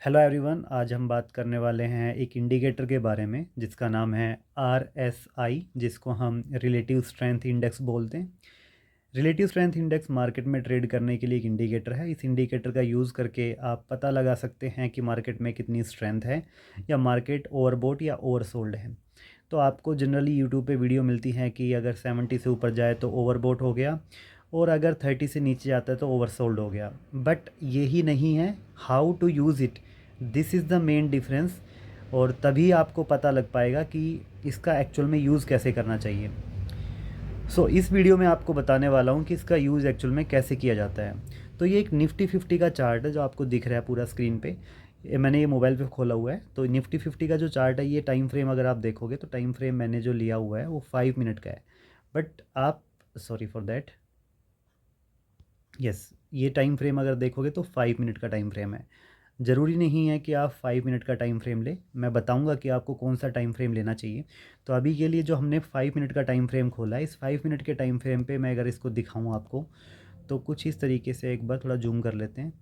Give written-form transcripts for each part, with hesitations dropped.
Hello everyone, आज हम बात करने वाले हैं एक इंडिकेटर के बारे में जिसका नाम है RSI, जिसको हम रिलेटिव स्ट्रेंथ इंडेक्स बोलते हैं। रिलेटिव स्ट्रेंथ इंडेक्स मार्केट में ट्रेड करने के लिए एक इंडिकेटर है। इस इंडिकेटर का यूज़ करके आप पता लगा सकते हैं कि मार्केट में कितनी स्ट्रेंथ है या मार्केट ओवरबॉट या ओवरसोल्ड है। तो आपको जनरली यूट्यूब पे वीडियो मिलती है कि अगर 70 से ऊपर जाए तो ओवरबॉट हो गया और अगर 30 से नीचे जाता है तो ओवरसोल्ड हो गया। बट यही नहीं है, how to use it, this is the main difference. और तभी आपको पता लग पाएगा कि इसका एक्चुअल में यूज़ कैसे करना चाहिए। इस वीडियो में आपको बताने वाला हूँ कि इसका यूज़ एक्चुअल में कैसे किया जाता है। तो ये एक निफ्टी 50 का चार्ट है जो आपको दिख रहा है पूरा स्क्रीन पे। मैंने ये मोबाइल पे खोला हुआ है। तो निफ्टी 50 का जो चार्ट है, ये टाइम फ्रेम अगर आप देखोगे तो टाइम फ्रेम मैंने जो लिया हुआ है वो 5 मिनट का है। बट आप, सॉरी फॉर देट, यस, ये टाइम फ्रेम अगर देखोगे तो 5 मिनट का टाइम फ्रेम है। ज़रूरी नहीं है कि आप 5 मिनट का टाइम फ्रेम लें, मैं बताऊंगा कि आपको कौन सा टाइम फ्रेम लेना चाहिए। तो अभी के लिए जो हमने 5 मिनट का टाइम फ्रेम खोला है, इस 5 मिनट के टाइम फ्रेम पे मैं अगर इसको दिखाऊं आपको, तो कुछ इस तरीके से, एक बार थोड़ा जूम कर लेते हैं।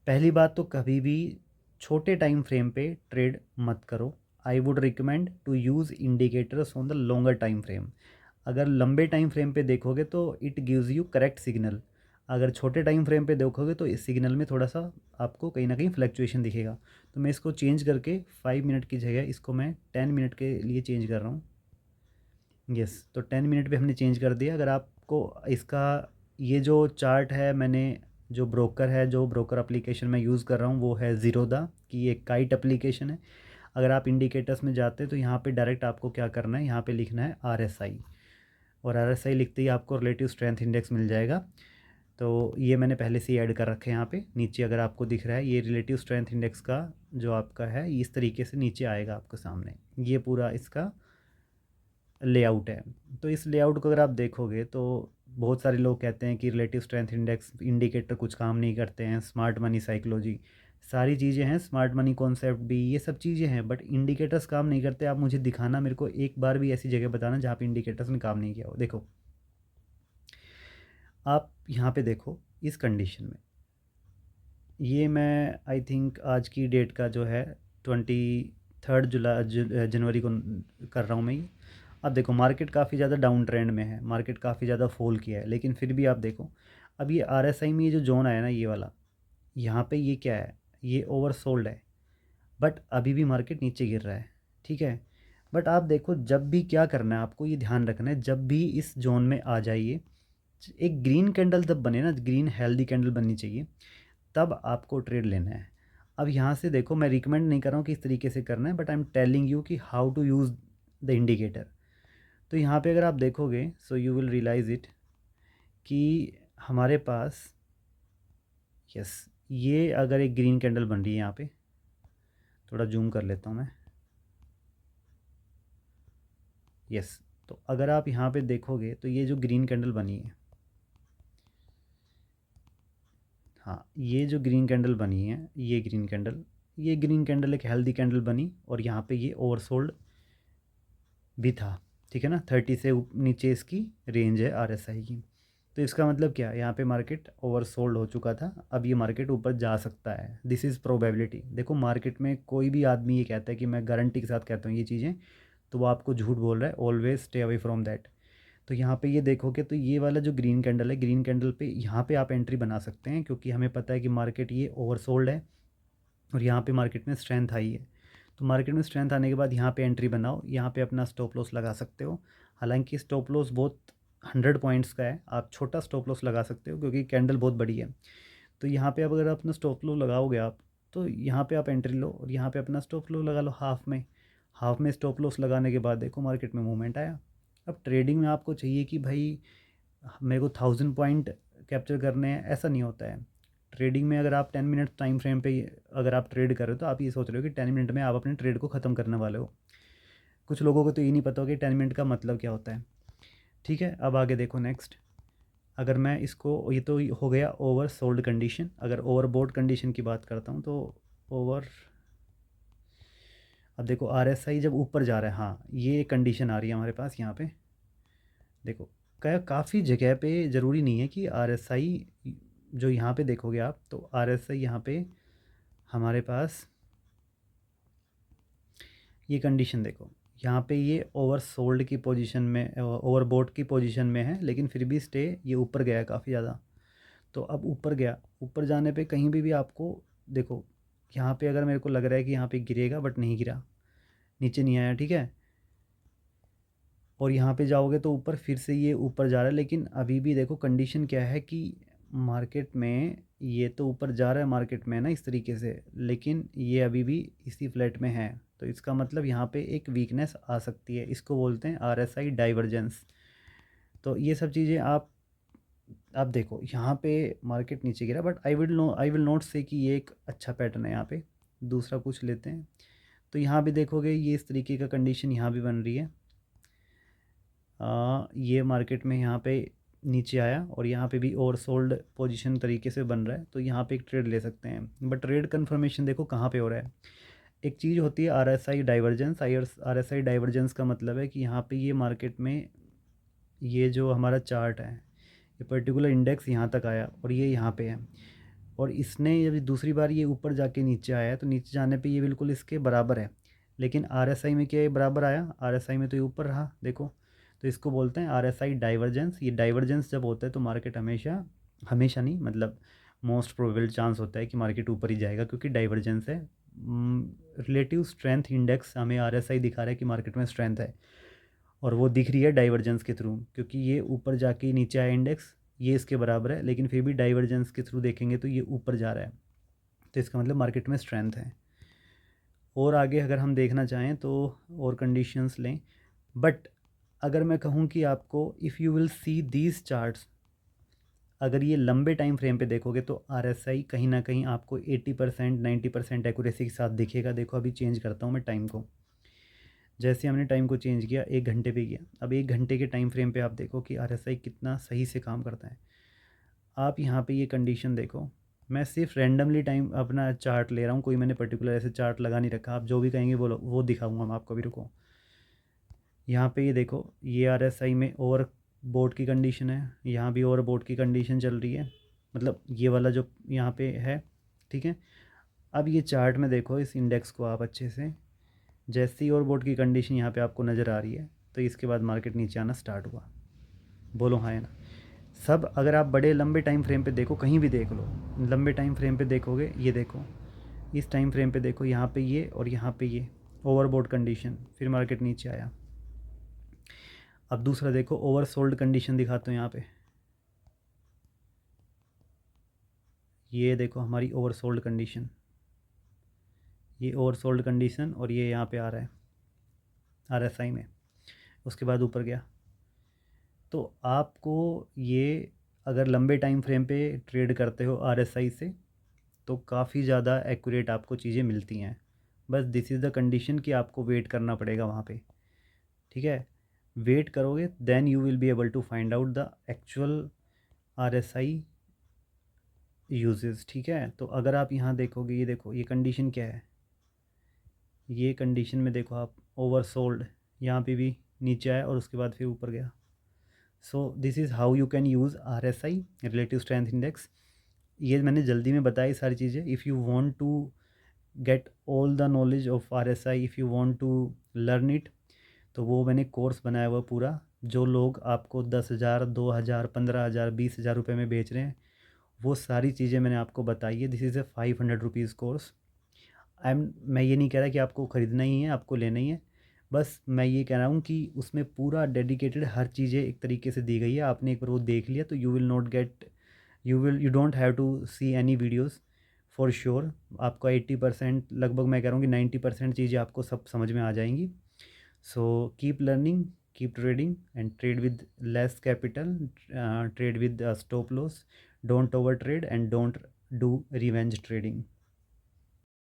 पहली बात तो कभी भी छोटे टाइम फ्रेम पे ट्रेड मत करो। I would recommend to use indicators on the longer time frame. अगर लंबे टाइम फ्रेम पे देखोगे तो it gives you correct signal. अगर छोटे टाइम फ्रेम पे देखोगे तो इस सिग्नल में थोड़ा सा आपको कहीं ना कहीं फ्लक्चुएशन दिखेगा। तो मैं इसको चेंज करके 5 मिनट की जगह इसको मैं 10 मिनट के लिए चेंज कर रहा हूँ। यस, तो 10 मिनट पे हमने चेंज कर दिया। अगर आपको इसका ये जो चार्ट है, मैंने जो ब्रोकर एप्लीकेशन मैं यूज़ कर रहा हूँ वो है ज़ीरोदा की, एक काइट एप्लीकेशन है। अगर आप इंडिकेटर्स में जाते हैं तो यहाँ पे डायरेक्ट आपको क्या करना है, यहाँ पे लिखना है RSI। और RSI लिखते ही आपको रिलेटिव स्ट्रेंथ इंडेक्स मिल जाएगा। तो ये मैंने पहले से ही ऐड कर रखे हैं यहाँ पे नीचे। अगर आपको दिख रहा है, ये रिलेटिव स्ट्रेंथ इंडेक्स का जो आपका है, इस तरीके से नीचे आएगा आपके सामने। ये पूरा इसका लेआउट है। तो इस लेआउट को अगर आप देखोगे तो बहुत सारे लोग कहते हैं कि रिलेटिव स्ट्रेंथ इंडेक्स इंडिकेटर कुछ काम नहीं करते हैं, स्मार्ट मनी साइकोलॉजी सारी चीज़ें हैं, स्मार्ट मनी कॉन्सेप्ट भी, ये सब चीज़ें हैं, बट इंडिकेटर्स काम नहीं करते। आप मुझे दिखाना, मेरे को एक बार भी ऐसी जगह बताना जहाँ पे इंडिकेटर्स ने काम नहीं किया हो। देखो, आप यहाँ पे देखो इस कंडीशन में, ये मैं आई थिंक आज की डेट का जो है 23 जनवरी को कर रहा हूँ मैं ये। अब देखो, मार्केट काफ़ी ज़्यादा डाउन ट्रेंड में है, मार्केट काफ़ी ज़्यादा फॉल किया है, लेकिन फिर भी आप देखो, अब ये RSI में ये जो जोन आया ना, ये वाला, यहाँ पे ये क्या है, ये ओवरसोल्ड है। बट अभी भी मार्केट नीचे गिर रहा है, ठीक है। बट आप देखो, जब भी क्या करना है आपको, ये ध्यान रखना है, जब भी इस जोन में आ जाइए, एक ग्रीन कैंडल तब बने ना, ग्रीन हेल्दी कैंडल बननी चाहिए, तब आपको ट्रेड लेना है। अब यहाँ से देखो, मैं रिकमेंड नहीं कर रहा हूँ कि इस तरीके से करना है, but I am telling you कि how to use the indicator. तो यहाँ पे अगर आप देखोगे, so you will realise it कि हमारे पास, यस, ये अगर एक ग्रीन कैंडल बन रही है यहाँ पे, थोड़ा जूम कर लेता हूँ मैं। यस, तो अगर आप यहाँ पे देखोगे तो ये जो ग्रीन कैंडल बनी है, हाँ, ये जो ग्रीन कैंडल बनी है, ये ग्रीन कैंडल एक हेल्दी कैंडल बनी, और यहाँ पे ये ओवरसोल्ड भी था, ठीक है ना। 30 से नीचे इसकी रेंज है RSI की। तो इसका मतलब क्या है, यहाँ पे मार्केट ओवरसोल्ड हो चुका था, अब ये मार्केट ऊपर जा सकता है, दिस इज़ प्रोबेबिलिटी। देखो, मार्केट में कोई भी आदमी ये कहता है कि मैं गारंटी के साथ कहता हूँ ये चीज़ें, तो वो आपको झूठ बोल रहा है। Always stay away from that. तो यहाँ पे ये देखोगे तो ये वाला जो ग्रीन कैंडल है, ग्रीन कैंडल पे यहाँ पे आप एंट्री बना सकते हैं, क्योंकि हमें पता है कि मार्केट ये ओवरसोल्ड है और यहाँ पे मार्केट में स्ट्रेंथ आई है। तो मार्केट में स्ट्रेंथ आने के बाद यहाँ पे एंट्री बनाओ, यहाँ पे अपना स्टॉप लॉस लगा सकते हो। हालांकि स्टॉप लॉस बहुत 100 पॉइंट्स का है, आप छोटा स्टॉप लॉस लगा सकते हो क्योंकि कैंडल बहुत बड़ी है। तो यहाँ पे अब अगर अपना स्टॉप लॉस लगाओगे आप, तो यहाँ पे आप एंट्री लो और यहाँ पे अपना स्टॉप लॉस लगा लो हाफ में स्टॉप लॉस लगाने के बाद देखो मार्केट में मूवमेंट आया। अब ट्रेडिंग में आपको चाहिए कि भाई मेरे को 1000 पॉइंट कैप्चर करने हैं, ऐसा नहीं होता है। ट्रेडिंग में अगर आप 10 मिनट टाइम फ्रेम पे अगर आप ट्रेड कर रहे हो तो आप ये सोच रहे हो कि 10 मिनट में आप अपने ट्रेड को ख़त्म करने वाले हो। कुछ लोगों को तो ये नहीं पता हो कि 10 मिनट का मतलब क्या होता है। ठीक है, अब आगे देखो नेक्स्ट। अगर मैं इसको, ये तो हो गया ओवर सोल्ड कंडीशन। अगर ओवर बोट कंडीशन की बात करता हूँ तो ओवर, अब देखो RSI जब ऊपर जा रहा है, हाँ, ये कंडीशन आ रही है हमारे पास यहाँ पे। देखो, काफ़ी जगह पे ज़रूरी नहीं है कि RSI, जो यहाँ पे देखोगे आप तो RSI यहाँ पे, हमारे पास ये कंडीशन देखो, यहाँ पे ये ओवर सोल्ड की पोजीशन में, ओवरबोट की पोजीशन में है, लेकिन फिर भी स्टे ये ऊपर गया है काफ़ी ज़्यादा। तो अब ऊपर गया, ऊपर जाने पे कहीं भी आपको देखो, यहाँ पे अगर मेरे को लग रहा है कि यहाँ पे गिरेगा, बट नहीं गिरा, नीचे नहीं आया, ठीक है। और यहाँ पे जाओगे तो ऊपर फिर से ये ऊपर जा रहा है, लेकिन अभी भी देखो कंडीशन क्या है कि मार्केट में ये तो ऊपर जा रहा है मार्केट में ना इस तरीके से, लेकिन ये अभी भी इसी फ्लैट में है। तो इसका मतलब यहाँ पे एक वीकनेस आ सकती है, इसको बोलते हैं आरएसआई डाइवर्जेंस। तो ये सब चीज़ें आप देखो, यहाँ पे मार्केट नीचे गिरा, बट आई विल नॉट से कि ये एक अच्छा पैटर्न है। यहाँ पे दूसरा कुछ लेते हैं, तो यहाँ भी देखोगे ये इस तरीके का कंडीशन यहाँ भी बन रही है। ये मार्केट में यहाँ पे नीचे आया और यहाँ पे भी ओवर सोल्ड पोजिशन तरीके से बन रहा है, तो यहाँ पे एक ट्रेड ले सकते हैं। बट ट्रेड कन्फर्मेशन देखो कहाँ पे हो रहा है। एक चीज़ होती है आरएसआई डाइवर्जेंस। आरएसआई डाइवर्जेंस का मतलब है कि यहाँ पे ये मार्केट में ये जो हमारा चार्ट है, ये पर्टिकुलर इंडेक्स यहाँ तक आया और ये यहाँ पे है, और इसने जब दूसरी बार ये ऊपर जाके नीचे आया है, तो नीचे जाने पे ये बिल्कुल इसके बराबर है। लेकिन आरएसआई में क्या ये बराबर आया? आरएसआई में तो ये ऊपर रहा, देखो। तो इसको बोलते हैं आरएसआई डाइवर्जेंस। ये डाइवर्जेंस जब होता है तो मार्केट हमेशा, हमेशा नहीं मतलब मोस्ट प्रोबेबल चांस होता है कि मार्केट ऊपर ही जाएगा, क्योंकि डाइवर्जेंस है। रिलेटिव स्ट्रेंथ इंडेक्स हमें आरएसआई दिखा रहा है कि मार्केट में स्ट्रेंथ है, और वो दिख रही है डाइवर्जेंस के थ्रू, क्योंकि ये ऊपर जाके नीचे आया इंडेक्स, ये इसके बराबर है, लेकिन फिर भी डाइवर्जेंस के थ्रू देखेंगे तो ये ऊपर जा रहा है, तो इसका मतलब मार्केट में स्ट्रेंथ है। और आगे अगर हम देखना चाहें तो और कंडीशंस लें, बट अगर मैं कहूँ कि आपको if you will see these charts, अगर ये लंबे टाइम फ्रेम पे देखोगे तो आरएसआई कहीं ना कहीं आपको 80% 90% एक्यूरेसी के साथ दिखेगा। देखो अभी चेंज करता हूँ मैं टाइम को। जैसे हमने टाइम को चेंज किया, 1 घंटे पे किया, अब 1 घंटे के टाइम फ्रेम पे आप देखो कि आरएसआई कितना सही से काम करता है। आप यहाँ पे ये कंडीशन देखो, मैं सिर्फ रैंडमली टाइम अपना चार्ट ले रहा हूँ, कोई मैंने पर्टिकुलर ऐसे चार्ट लगा नहीं रखा। आप जो भी कहेंगे वो दिखाऊंगा मैं आपको। भी रुको, यहाँ पे ये देखो, ये आरएसआई में ओवर बोट की कंडीशन है, यहाँ भी ओवर बोट की कंडीशन चल रही है, मतलब ये वाला जो यहाँ पे है, ठीक है। अब ये चार्ट में देखो इस इंडेक्स को आप अच्छे से, जैसे ही ओवर बोट की कंडीशन यहाँ पे आपको नज़र आ रही है, तो इसके बाद मार्केट नीचे आना स्टार्ट हुआ। बोलो हाँ है ना? सब अगर आप बड़े लंबे टाइम फ्रेम पे देखो, कहीं भी देख लो, लंबे टाइम फ्रेम पे देखोगे, ये देखो इस टाइम फ्रेम पे देखो, यहाँ पे ये और यहाँ पे ये ओवरबोट कंडीशन, फिर मार्केट नीचे आया। अब दूसरा देखो, ओवर सोल्ड कंडीशन दिखाता हूँ यहाँ पे, ये देखो हमारी ओवर सोल्ड कंडीशन, ये ओवर सोल्ड कंडीशन, और ये यहाँ पे आ रहा है आरएसआई में, उसके बाद ऊपर गया। तो आपको ये अगर लंबे टाइम फ्रेम पे ट्रेड करते हो आरएसआई से, तो काफ़ी ज़्यादा एक्यूरेट आपको चीज़ें मिलती हैं। बस दिस इज़ द कंडीशन कि आपको वेट करना पड़ेगा वहाँ पे, ठीक है। वेट करोगे then you will be able to find out the actual RSI uses, ठीक है। तो अगर आप यहाँ देखोगे, ये देखो ये कंडीशन क्या है, ये कंडीशन में देखो आप ओवर सोल्ड, यहाँ पे भी नीचे आया और उसके बाद फिर ऊपर गया। So this is how you can use RSI, relative strength index. ये मैंने जल्दी में बताई सारी चीज़ें। If you want to get all the knowledge of RSI, if you want to learn it, तो वो मैंने कोर्स बनाया हुआ पूरा, जो लोग आपको 10,000 2,000 15,000 20,000 रुपये में बेच रहे हैं, वो सारी चीज़ें मैंने आपको बताई है। This is a 500 rupees course. मैं ये नहीं कह रहा कि आपको ख़रीदना ही है, आपको लेना ही है, बस मैं ये कह रहा हूँ कि उसमें पूरा डेडिकेटेड हर चीज़ें एक तरीके से दी गई है। आपने एक बार वो देख लिया तो you will not get, you don't have to see any videos for sure. आपका 80% लगभग, मैं कह रहा हूँ कि 90% चीज़ें आपको सब समझ में आ जाएंगी। So keep learning, keep trading and trade with less capital, trade with stop loss, don't over trade and don't do revenge trading.